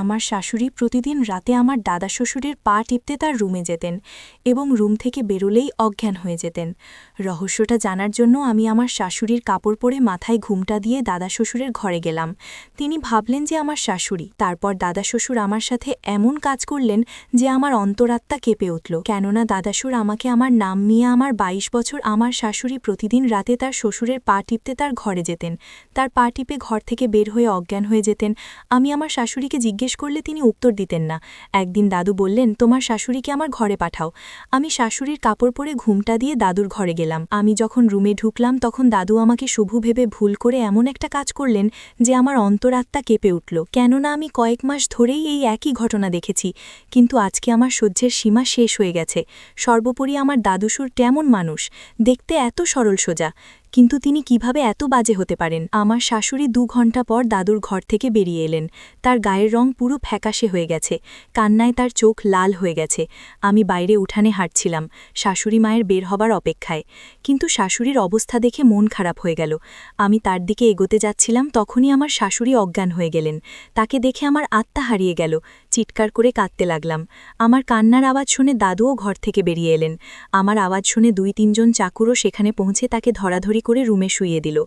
আমার শাশুড়ি প্রতিদিন রাতে আমার দাদা শ্বশুরের পা টিপতে তার রুমে যেতেন এবং রুম থেকে বেরোলেই অজ্ঞান হয়ে যেতেন। রহস্যটা জানার জন্য আমি আমার শাশুড়ির কাপড় পরে মাথায় ঘুমটা দিয়ে দাদা শ্বশুরের ঘরে গেলাম। তিনি ভাবলেন যে আমার শাশুড়ি। তারপর দাদা শ্বশুর আমার সাথে এমন কাজ করলেন যে আমার অন্তরাত্মা কেঁপে উঠল, কেননা দাদাশুর আমাকে আমার নাম নিয়ে আমার ২২ বছর আমার শাশুড়ি প্রতিদিন রাতে তার শ্বশুরের পা টিপতে তার ঘরে যেতেন, তার পা টিপে ঘর থেকে বের হয়ে অজ্ঞান হয়ে যেতেন। আমি আমার শাশুড়িকে জিজ্ঞেস করলে তিনি উত্তর দিতেন না। একদিন দাদু বললেন, তোমার শাশুড়িকে আমার ঘরে পাঠাও। আমি শাশুড়ির কাপড় পরে ঘুমটা দিয়ে দাদুর ঘরে গেলাম। আমি যখন রুমে ঢুকলাম তখন দাদু আমাকে শুভ ভেবে ভুল করে এমন একটা কাজ করলেন যে আমার অন্তরাত্মা কেঁপে উঠল, কেননা আমি কয়েক মাস ধরেই এই একই ঘটনা দেখেছি। কিন্তু আজকে আমার সহ্যের সীমা শেষ হয়ে গেছে। সর্বোপরি আমার দাদুশুর তেমন মানুষ, দেখতে এত সরল সোজা, কিন্তু তিনি কিভাবে এত বাজে হতে পারেন? আমার শাশুড়ি ২ ঘন্টা পর দাদুর ঘর থেকে বেরিয়ে এলেন। তার গায়ের রং পুরো ফ্যাকাশে হয়ে গেছে, কান্নায় তার চোখ লাল হয়ে গেছে। আমি বাইরে উঠানে হাঁটছিলাম, শাশুড়ি মায়ের বের হবার অপেক্ষায়। কিন্তু শাশুড়ির অবস্থা দেখে মন খারাপ হয়ে গেল। আমি তার দিকে এগোতে যাচ্ছিলাম, তখনই আমার শাশুড়ি অজ্ঞান হয়ে গেলেন। তাকে দেখে আমার আত্মা হারিয়ে গেল। চিৎকার করে কাঁদতে লাগলাম। আমার কান্নার আওয়াজ শুনে দাদুও ঘর থেকে বেরিয়ে এলেন। আমার আওয়াজ শুনে ২-৩ জন চাকুরও সেখানে পৌঁছে তাকে ধরাধরি করে রুমে শুইয়ে দিল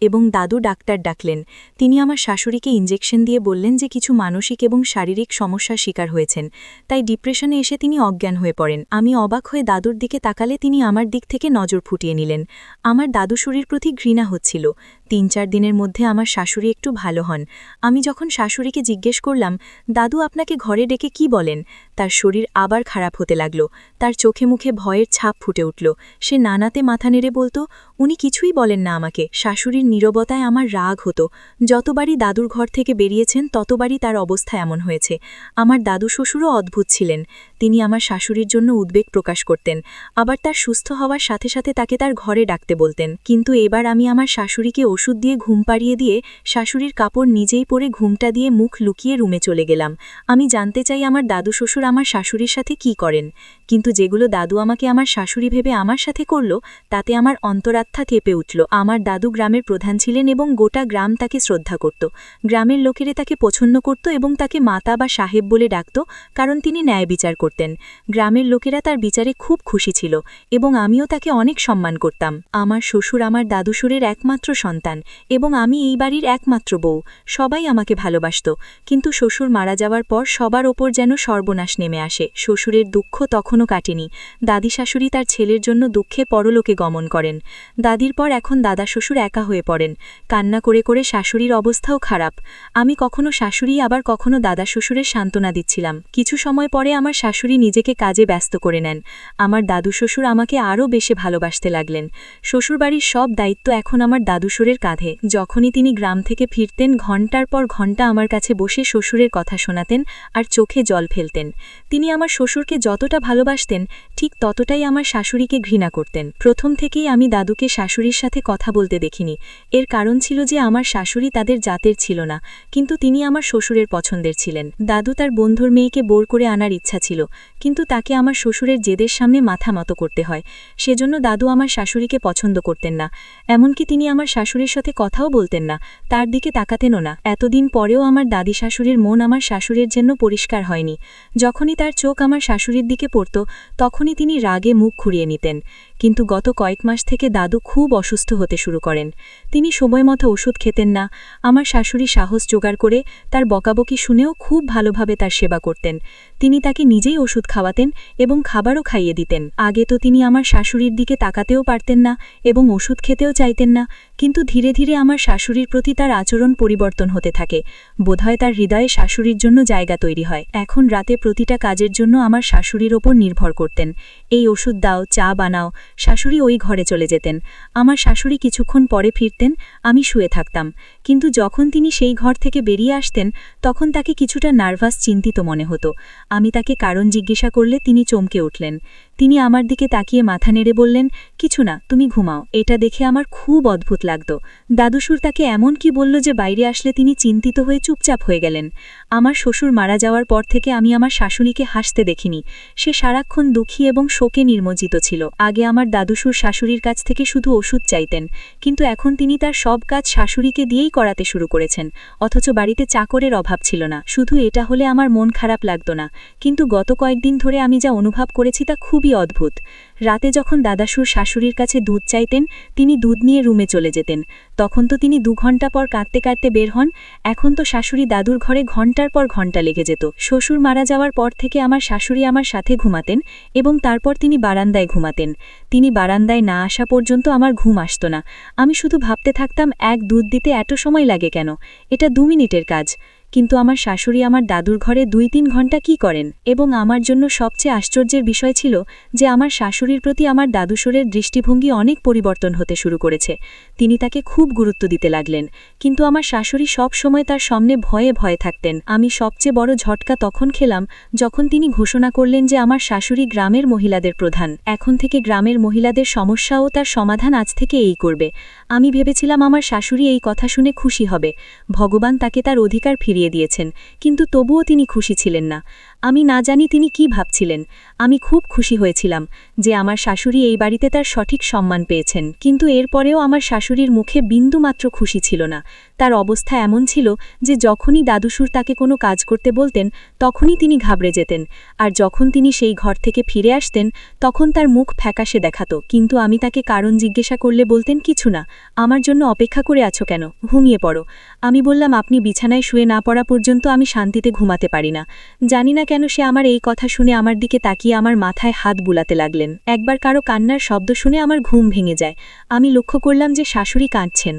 এবং দাদু ডাক্তার ডাকলেন। তিনি আমার শাশুড়িকে ইঞ্জেকশন দিয়ে বললেন যে কিছু মানসিক এবং শারীরিক সমস্যার শিকার হয়েছেন, তাই ডিপ্রেশনে এসে তিনি অজ্ঞান হয়ে পড়েন। আমি অবাক হয়ে দাদুর দিকে তাকালে তিনি আমার দিক থেকে নজর ফুটিয়ে নিলেন। আমার দাদু শরীর প্রতি ঘৃণা হচ্ছিল। ৩-৪ দিনের মধ্যে আমার শাশুড়ি একটু ভালো হন। আমি যখন শাশুড়িকে জিজ্ঞেস করলাম, দাদু আপনাকে ঘরে ডেকে কি বলেন, তার শরীর আবার খারাপ হতে লাগল। তার চোখে মুখে ভয়ের ছাপ ফুটে উঠল। সে নানাতে মাথা নেড়ে বলতো, উনি কিছুই বলেন না আমাকে। শাশুড়ির নীরবতায় আমার রাগ হতো। যতবারই দাদুর ঘর থেকে বেরিয়েছেন ততবারই তার অবস্থা এমন হয়েছে। আমার দাদু শ্বশুরও অদ্ভুত ছিলেন। তিনি আমার শাশুড়ির জন্য উদ্বেগ প্রকাশ করতেন, আবার তার সুস্থ হওয়ার সাথে সাথে তাকে তার ঘরে ডাকতে বলতেন। কিন্তু এবার আমি আমার শাশুড়িকে ওষুধ দিয়ে ঘুম পাড়িয়ে দিয়ে শাশুড়ির কাপড় নিজেই পরে ঘুমটা দিয়ে মুখ লুকিয়ে রুমে চলে গেলাম। আমি জানতে চাই আমার দাদু শ্বশুর আমার শাশুড়ির সাথে কি করেন, কিন্তু যেগুলো দাদু আমাকে আমার শাশুড়ি ভেবে আমার সাথে করল তাতে আমার অন্তরাত্মা কেঁপে উঠল। আমার দাদু গ্রামের প্রধান ছিলেন এবং গোটা গ্রাম তাকে শ্রদ্ধা করত। গ্রামের লোকেরা তাকে পছন্দ করত এবং তাকে মাতা বা সাহেব বলে ডাকত, কারণ তিনি ন্যায় বিচার করতেন। গ্রামের লোকেরা তার বিচারে খুব খুশি ছিল এবং আমিও তাকে অনেক সম্মান করতাম। আমার শ্বশুর আমার দাদুশ্বরের একমাত্র সন্তান এবং আমি এই বাড়ির একমাত্র বউ। সবাই আমাকে ভালোবাসত, কিন্তু শ্বশুর মারা যাওয়ার পর সবার ওপর যেন সর্বনাশ নেমে আসে। শ্বশুরের দুঃখ তখনও কাটেনি। দাদি শাশুড়ি তার ছেলের জন্য দুঃখে পরলোকে গমন করেন। দাদির পর এখন দাদা শ্বশুর একা হয়ে পড়েন। কান্না করে করে শাশুড়ির অবস্থাও খারাপ। আমি কখনো শাশুড়ি আবার কখনো দাদা শ্বশুরের সান্ত্বনা দিচ্ছিলাম। কিছু সময় পরে আমার শাশুড়ি নিজেকে কাজে ব্যস্ত করে নেন। আমার দাদু শ্বশুর আমাকে আরও বেশি ভালোবাসতে লাগলেন। শ্বশুরবাড়ির সব দায়িত্ব এখন আমার দাদুশ্বরের কাঁধে। যখনই তিনি গ্রাম থেকে ফিরতেন ঘণ্টার পর ঘণ্টা আমার কাছে বসে শ্বশুরের কথা শোনাতেন আর চোখে জল ফেলতেন। তিনি আমার শ্বশুরকে যতটা ভালোবাসতেন ঠিক ততটাই আমার শাশুড়িকে ঘৃণা করতেন। প্রথম থেকেই আমি দাদুকে শাশুড়ির সাথে কথা বলতে দেখিনি। এর কারণ ছিল যে আমার শাশুড়ি তাদের জাতের ছিল না, কিন্তু তিনি আমার শ্বশুরের পছন্দের ছিলেন। দাদু তার বন্ধুর মেয়েকে বোর করে আনার ইচ্ছা ছিল, কিন্তু তাকে আমার শ্বশুরের জেদের সামনে মাথা নত করতে হয়। সেজন্য দাদু আমার শাশুড়িকে পছন্দ করতেন না। এমনকি তিনি আমার শাশুড়ির সাথে কথাও বলতেন না, তার দিকে তাকাতেনও না। এতদিন পরেও আমার দাদি শাশুড়ির মন আমার শাশুড়ির জন্য পরিষ্কার হয়নি। যখনই তার চোখ আমার শাশুড়ির দিকে পড়ত তখনই তিনি রাগে মুখ ঘুরিয়ে নিতেন। কিন্তু গত কয়েক মাস থেকে দাদু খুব অসুস্থ হতে শুরু করেন। তিনি সময়মতো ওষুধ খেতেন না। আমার শাশুড়ি সাহস জোগাড় করে তার বকাবকি শুনেও খুব ভালোভাবে তার সেবা করতেন। তিনি তাকে নিজেই ওষুধ খাওয়াতেন এবং খাবারও খাইয়ে দিতেন। আগে তো তিনি আমার শাশুড়ির দিকে তাকাতেও পারতেন না এবং ওষুধ খেতেও চাইতেন না, কিন্তু ধীরে ধীরে আমার শাশুড়ির প্রতি তার আচরণ পরিবর্তন হতে থাকে। বোধহয় তার হৃদয়ে শাশুড়ির জন্য জায়গা তৈরি হয়। এখন রাতে প্রতিটা কাজের জন্য আমার শাশুড়ির ওপর নির্ভর করতেন। এই ওষুধ দাও, চা বানাও, শাশুড়ি ওই ঘরে চলে যেতেন। আমার শাশুড়ি কিছুক্ষণ পরে ফিরতেন, আমি শুয়ে থাকতাম। কিন্তু যখন তিনি সেই ঘর থেকে বেরিয়ে আসতেন তখন তাকে কিছুটা নার্ভাস, চিন্তিত মনে হতো। আমি তাকে কারণ জিজ্ঞাসা করলে তিনি চমকে উঠলেন। তিনি আমার দিকে তাকিয়ে মাথা নেড়ে বললেন, কিছু না, তুমি ঘুমাও। এটা দেখে আমার খুব অদ্ভুত লাগত। দাদুশুর তাকে এমন কি বলল যে বাইরে আসলে তিনি চিন্তিত হয়ে চুপচাপ হয়ে গেলেন। আমার শ্বশুর মারা যাওয়ার পর থেকে আমি আমার শাশুড়িকে হাসতে দেখিনি। সে সারাক্ষণ দুঃখী এবং শোকে নির্মজ্জিত ছিল। আগে আমার দাদুশুর শাশুড়ির কাছ থেকে শুধু ওষুধ চাইতেন, কিন্তু এখন তিনি তার সব কাজ শাশুড়িকে দিয়েই করাতে শুরু করেছেন। অথচ বাড়িতে চাকরের অভাব ছিল না। শুধু এটা হলে আমার মন খারাপ লাগতো না, কিন্তু গত কয়েকদিন ধরে আমি যা অনুভব করেছি তা খুবই অদ্ভুত। রাতে যখন দাদাশুর শাশুড়ির কাছে দুধ চাইতেন, তিনি দুধ নিয়ে রুমে চলে যেতেন। তখন তো তিনি 2 ঘন্টা পর কাঁদতে কাঁদতে বের হন। এখন তো শাশুড়ি দাদুর ঘরে ঘন্টার পর ঘন্টা লেগে যেত। শ্বশুর মারা যাওয়ার পর থেকে আমার শাশুড়ি আমার সাথে ঘুমাতেন এবং তারপর তিনি বারান্দায় ঘুমাতেন। তিনি বারান্দায় না আসা পর্যন্ত আমার ঘুম আসত না। আমি শুধু ভাবতে থাকতাম, এক দুধ দিতে এত সময় লাগে কেন? এটা 2 মিনিটের কাজ। কিন্তু আমার শাশুড়ি আমার দাদুর ঘরে 2-3 ঘন্টা কি করেন? এবং আমার জন্য সবচেয়ে আশ্চর্যের বিষয় ছিল যে আমার শাশুড়ির প্রতি আমার দাদুশ্বরের দৃষ্টিভঙ্গি অনেক পরিবর্তন হতে শুরু করেছে। তিনি তাকে খুব গুরুত্ব দিতে লাগলেন, কিন্তু আমার শাশুড়ি সব সময় তার সামনে ভয়ে ভয়ে থাকতেন। আমি সবচেয়ে বড় ঝটকা তখন খেলাম যখন তিনি ঘোষণা করলেন যে আমার শাশুড়ি গ্রামের মহিলাদের প্রধান। এখন থেকে গ্রামের মহিলাদের সমস্যা ও তার সমাধান আজ থেকে এই করবে। আমি ভেবেছিলাম আমার শাশুড়ি এই কথা শুনে খুশি হবে। ভগবান তাকে তার অধিকার ফিরিয়ে দিয়েছেন, কিন্তু তবুও তিনি খুশি ছিলেন না। আমি না জানি তিনি কি ভাবছিলেন। আমি খুব খুশি হয়েছিলাম যে আমার শাশুড়ি এই বাড়িতে তার সঠিক সম্মান পেয়েছেন, কিন্তু এরপরেও আমার শাশুড়ির মুখে বিন্দুমাত্র খুশি ছিল না। তার অবস্থা এমন ছিল যে যখনই দাদুশুর তাকে কোনো কাজ করতে বলতেন তখনই তিনি ঘাবড়ে যেতেন, আর যখন তিনি সেই ঘর থেকে ফিরে আসতেন তখন তার মুখ ফ্যাকাশে দেখাত। কিন্তু আমি তাকে কারণ জিজ্ঞাসা করলে বলতেন, কিছু না, আমার জন্য অপেক্ষা করে আছো কেন? ঘুমিয়ে পড়ো। আমি বললাম, আপনি বিছানায় শুয়ে না পড়া পর্যন্ত আমি শান্তিতে ঘুমাতে পারি না। জানি না কেন সে আমার এই কথা শুনে আমার দিকে তাকিয়ে আমার মাথায় হাত বুলাতে লাগলেন। একবার কারো কান্নার শব্দ শুনে আমার ঘুম ভেঙে যায়। আমি লক্ষ্য করলাম যে শাশুড়ি কাঁদছেন।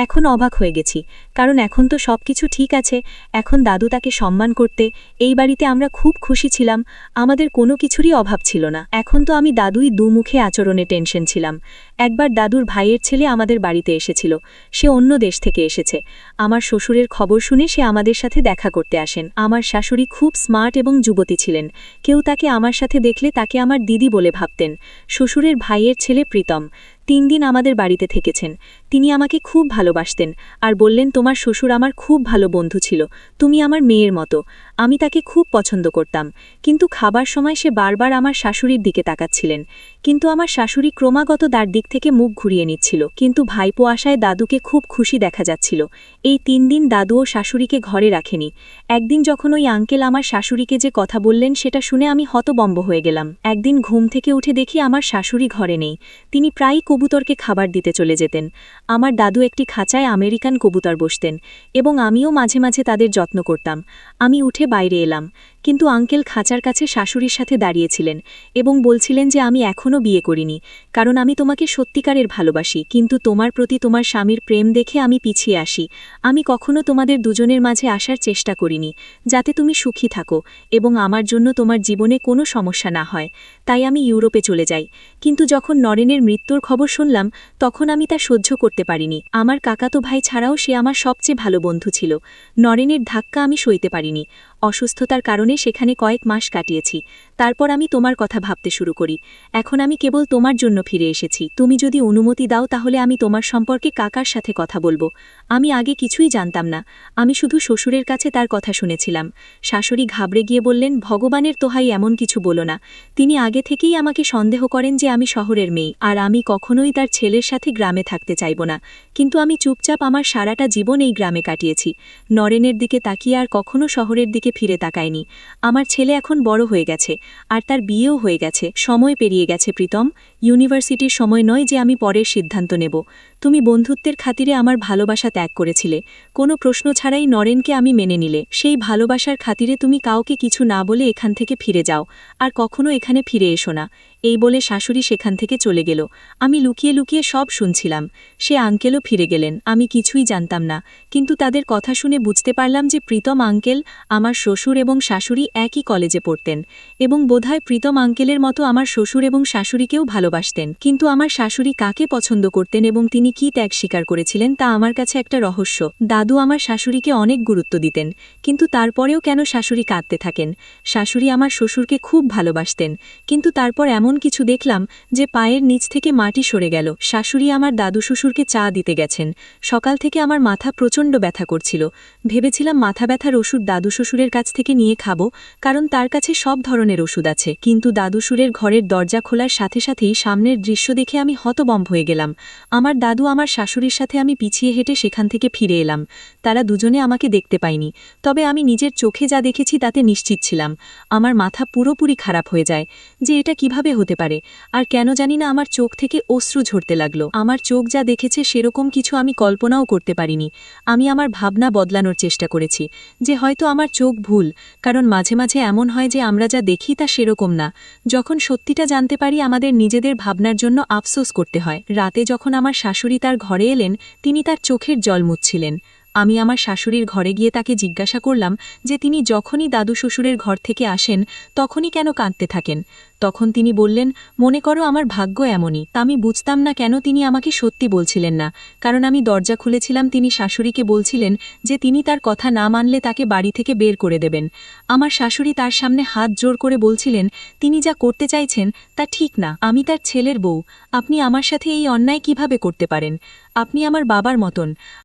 এখন অবাক হয়ে গেছি, কারণ এখন তো সবকিছু ঠিক আছে। এখন দাদু তাকে সম্মান করতে এই বাড়িতে আমরা খুব খুশি ছিলাম। আমাদের কোনো কিছুরই অভাব ছিল না। এখন তো আমি দাদুই দুমুখে আচরণে টেনশন ছিলাম। একবার দাদুর ভাইয়ের ছেলে আমাদের বাড়িতে এসেছিল। সে অন্য দেশ থেকে এসেছে। আমার শ্বশুরের খবর শুনে সে আমাদের সাথে দেখা করতে আসেন। আমার শাশুড়ি খুব স্মার্ট এবং যুবতী ছিলেন। কেউ তাকে আমার সাথে দেখলে তাকে আমার দিদি বলে ভাবতেন। শ্বশুরের ভাইয়ের ছেলে প্রীতম 3 দিন আমাদের বাড়িতে থেকেছেন। তিনি আমাকে খুব ভালোবাসতেন আর বললেন, তোমার শ্বশুর আমার খুব ভালো বন্ধু ছিল, তুমি আমার মেয়ের মতো। আমি তাকে খুব পছন্দ করতাম, কিন্তু খাবার সময় সে বারবার আমার শাশুড়ির দিকে তাকাচ্ছিলেন। কিন্তু আমার শাশুড়ি ক্রমাগত তার দিক থেকে মুখ ঘুরিয়ে নিচ্ছিল। কিন্তু ভাইপো আশায় দাদুকে খুব খুশি দেখা যাচ্ছিল। এই 3 দিন দাদু ও শাশুড়িকে ঘরে রাখেনি। একদিন যখন ওই আঙ্কেল আমার শাশুড়িকে যে কথা বললেন সেটা শুনে আমি হতবম্ব হয়ে গেলাম। একদিন ঘুম থেকে উঠে দেখি আমার শাশুড়ি ঘরে নেই। তিনি প্রায়ই কবুতরকে খাবার দিতে চলে যেতেন। আমার দাদু একটি খাঁচায় আমেরিকান কবুতর বসতেন এবং আমিও মাঝে মাঝে তাদের যত্ন করতাম। আমি উঠে বাইরে এলাম, কিন্তু আঙ্কেল খাঁচার কাছে শাশুড়ির সাথে দাঁড়িয়েছিলেন এবং বলছিলেন যে আমি এখনও বিয়ে করিনি, কারণ আমি তোমাকে সত্যিকারের ভালোবাসি, কিন্তু তোমার প্রতি তোমার স্বামীর প্রেম দেখে আমি পিছিয়ে আসি। আমি কখনো তোমাদের দুজনের মাঝে আসার চেষ্টা করিনি, যাতে তুমি সুখী থাকো এবং আমার জন্য তোমার জীবনে কোনো সমস্যা না হয়। তাই আমি ইউরোপে চলে যাই। কিন্তু যখন নরেনের মৃত্যুর খবর শুনলাম তখন আমি তা সহ্য করতে পারিনি। আমার কাকাতো ভাই ছাড়াও সে আমার সবচেয়ে ভালো বন্ধু ছিল। নরেনের ধাক্কা আমি সইতে পারিনি। অসুস্থতার কারণে সেখানে কয়েক মাস কাটিয়েছি। তারপর আমি তোমার কথা ভাবতে শুরু করি। এখন আমি কেবল তোমার জন্য ফিরে এসেছি। তুমি যদি অনুমতি দাও তাহলে আমি তোমার সম্পর্কে কাকার সাথে কথা বলবো। আমি আগে কিছুই জানতাম না। আমি শুধু শ্বশুরের কাছে তার কথা শুনেছিলাম। শাশুড়ি ঘাবড়ে গিয়ে বললেন, ভগবানের তোহাই এমন কিছু বলো না। তিনি আগে থেকেই আমাকে সন্দেহ করেন যে আমি শহরের মেয়ে, আর আমি কখনোই তার ছেলের সাথে গ্রামে থাকতে চাইব না। কিন্তু আমি চুপচাপ আমার সারাটা জীবন এই গ্রামে কাটিয়েছি। নরেনের দিকে তাকিয়ে আর কখনো শহরের দিকে ফিরে তাকায়নি। আমার ছেলে এখন বড় হয়ে গেছে আর তার বিয়েও হয়ে গেছে। সময় পেরিয়ে গেছে প্রীতম। ইউনিভার্সিটির সময় নয় যে আমি পরের সিদ্ধান্ত নেব। তুমি বন্ধুত্বের খাতিরে আমার ভালোবাসা ত্যাগ করেছিলে। কোনো প্রশ্ন ছাড়াই নরেনকে আমি মেনে নিলে। সেই ভালোবাসার খাতিরে তুমি কাউকে কিছু না বলে এখান থেকে ফিরে যাও, আর কখনো এখানে ফিরে এসো না। এই বলে শাশুড়ি সেখান থেকে চলে গেল। আমি লুকিয়ে লুকিয়ে সব শুনছিলাম। সে আঙ্কেলও ফিরে গেলেন। আমি কিছুই জানতাম না, কিন্তু তাদের কথা শুনে বুঝতে পারলাম যে প্রীতম আঙ্কেল, আমার শ্বশুর এবং শাশুড়ি একই কলেজে পড়তেন এবং বোধহয় প্রীতম আঙ্কেলের মতো আমার শ্বশুর এবং শাশুড়িকেও ভালোবাসতেন। কিন্তু আমার শাশুড়ি কাকে পছন্দ করতেন এবং তিনি কী ত্যাগ স্বীকার করেছিলেন তা আমার কাছে একটা রহস্য। দাদু আমার শাশুড়িকে অনেক গুরুত্ব দিতেন, কিন্তু তারপরেও কেন শাশুড়ি কাঁদতে থাকেন? শাশুড়ি আমার শ্বশুরকে খুব ভালোবাসতেন, কিন্তু তারপর এমন কিছু দেখলাম যে পায়ের নিচ থেকে মাটি সরে গেল। শাশুড়ি আমার দাদু শ্বশুরকে চা দিতে গেছেন। সকাল থেকে আমার মাথা প্রচণ্ড ব্যথা করছিল। ভেবেছিলাম মাথা ব্যথার ওষুধ দাদু শ্বশুরের কাছ থেকে নিয়ে খাবো, কারণ তার কাছে সব ধরনের ওষুধ আছে। কিন্তু দাদু শ্বশুরের ঘরের দরজা খোলার সাথে সাথেই সামনের দৃশ্য দেখে আমি হতবম্ব হয়ে গেলাম। আমার দাদু আমার শাশুড়ির সাথে আমি পিছিয়ে হেঁটে সেখান থেকে ফিরে এলাম। তারা দুজনে আমাকে দেখতে পায়নি, তবে আমি নিজের চোখে যা দেখেছি তাতে নিশ্চিত ছিলাম। আমার মাথা পুরোপুরি খারাপ হয়ে যায় যে এটা কিভাবে হতে পারে। আর কেন জানি না আমার চোখ থেকে অশ্রু ঝরতে লাগলো। আমার চোখ যা দেখেছে সেরকম কিছু আমি কল্পনাও করতে পারিনি। আমি আমার ভাবনা বদলানোর চেষ্টা করেছি যে হয়তো আমার চোখ ভুল, কারণ মাঝে মাঝে এমন হয় যে আমরা যা দেখি তা সেরকম না। যখন সত্যিটা জানতে পারি আমাদের নিজেদের ভাবনার জন্য আফসোস করতে হয়। রাতে যখন আমার শাশুড়ি তার ঘরে এলেন, তিনি তার চোখের জল মুছছিলেন। আমি আমার শাশুড়ির ঘরে গিয়ে তাকে জিজ্ঞাসা করলাম যে তিনি যখনই দাদু শ্বশুরের ঘর থেকে আসেন তখনই কেন কাঁদতে থাকেন। তখন তিনি বললেন, মনে করো আমার ভাগ্য এমনই। আমি বুঝতাম না কেন তিনি আমাকে সত্যি বলছিলেন না, কারণ আমি দরজা খুলেছিলাম। তিনি শাশুড়িকে বলছিলেন যে তিনি তার কথা না মানলে তাকে বাড়ি থেকে বের করে দেবেন। আমার শাশুড়ি তার সামনে হাত জোর করে বলছিলেন তিনি যা করতে চাইছেন তা ঠিক না। আমি তার ছেলের বউ, আপনি আমার সাথে এই অন্যায় কিভাবে করতে পারেন? আপনি আমার বাবার মতন।